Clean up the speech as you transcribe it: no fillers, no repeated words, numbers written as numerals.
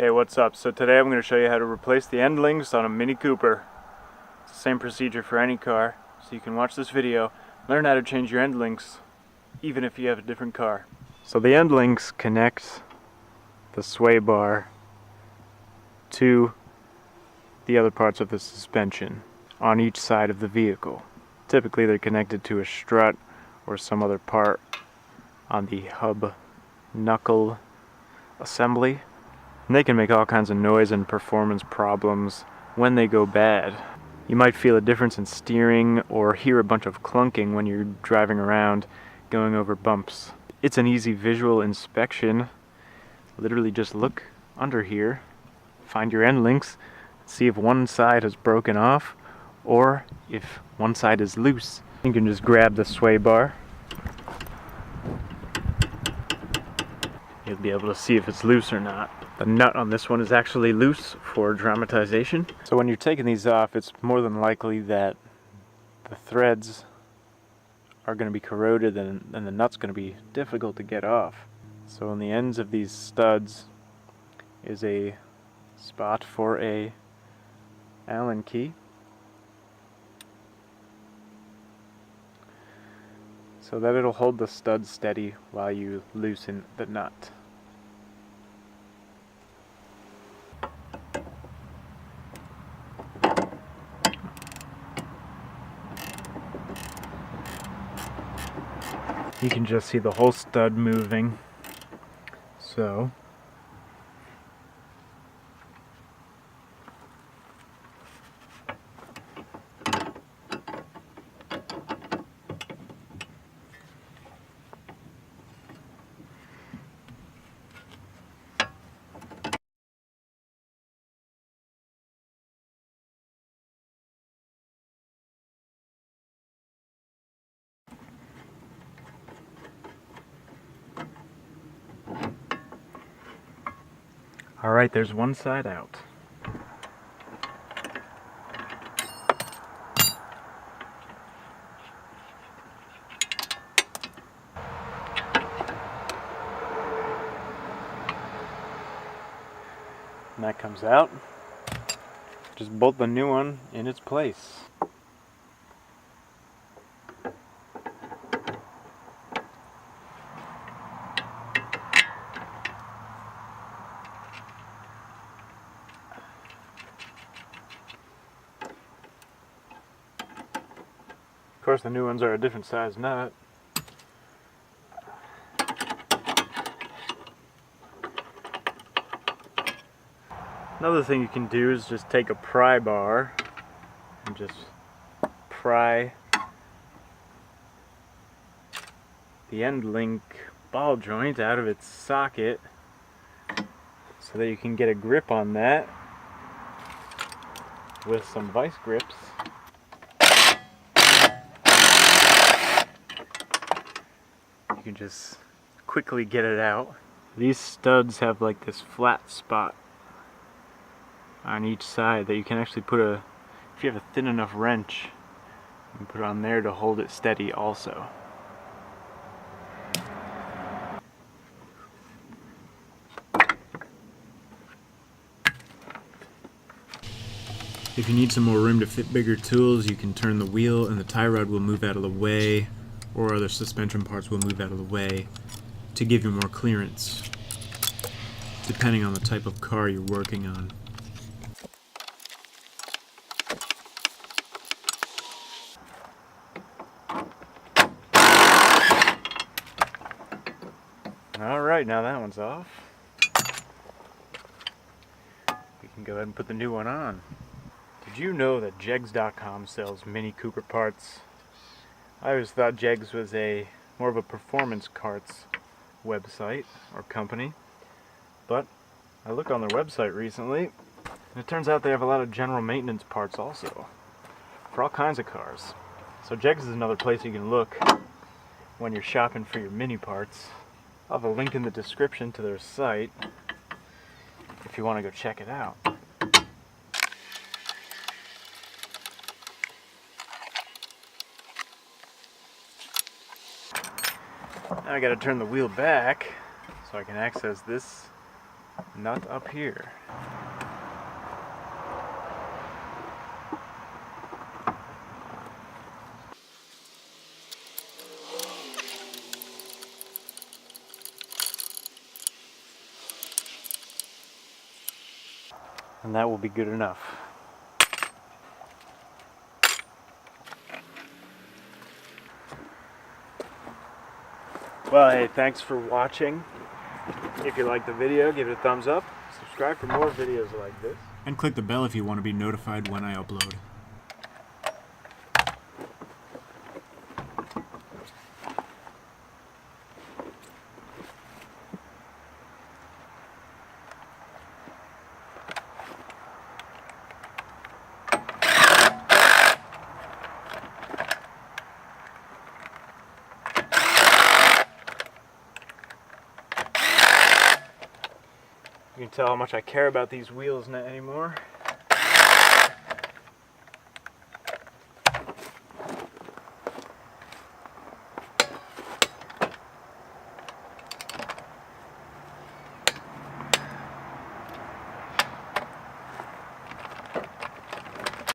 Hey, what's up? So today I'm going to show you how to replace the end links on a Mini Cooper. It's the same procedure for any car, so you can watch this video, learn how to change your end links, even if you have a different car. So the end links connect the sway bar to the other parts of the suspension on each side of the vehicle. Typically they're connected to a strut or some other part on the hub knuckle assembly. And they can make all kinds of noise and performance problems when they go bad. You might feel a difference in steering or hear a bunch of clunking when you're driving around going over bumps. It's an easy visual inspection. Literally just look under here, find your end links, see if one side has broken off or if one side is loose. You can just grab the sway bar. You'll be able to see if it's loose or not. The nut on this one is actually loose for dramatization. So when you're taking these off, it's more than likely that the threads are going to be corroded and the nut's going to be difficult to get off. So on the ends of these studs is a spot for a Allen key. So that it'll hold the stud steady while you loosen the nut. You can just see the whole stud moving. So alright, there's one side out. And that comes out. Just bolt the new one in its place. Of course, the new ones are a different size nut. Another thing you can do is just take a pry bar and just pry the end link ball joint out of its socket so that you can get a grip on that with some vice grips. You can just quickly get it out. These studs have like this flat spot on each side that you can actually put if you have a thin enough wrench, you can put it on there to hold it steady also. If you need some more room to fit bigger tools, you can turn the wheel and the tie rod will move out of the way, or other suspension parts will move out of the way to give you more clearance, depending on the type of car you're working on. Alright, now that one's off. We can go ahead and put the new one on. Did you know that Jegs.com sells Mini Cooper parts? I always thought Jegs was more of a performance carts website or company, but I looked on their website recently and it turns out they have a lot of general maintenance parts also for all kinds of cars. So Jegs is another place you can look when you're shopping for your mini parts. I'll have a link in the description to their site if you want to go check it out. Now I gotta turn the wheel back so I can access this nut up here. And that will be good enough. Well, hey, thanks for watching. If you liked the video, give it a thumbs up. Subscribe for more videos like this. And click the bell if you want to be notified when I upload. You can tell how much I care about these wheels anymore.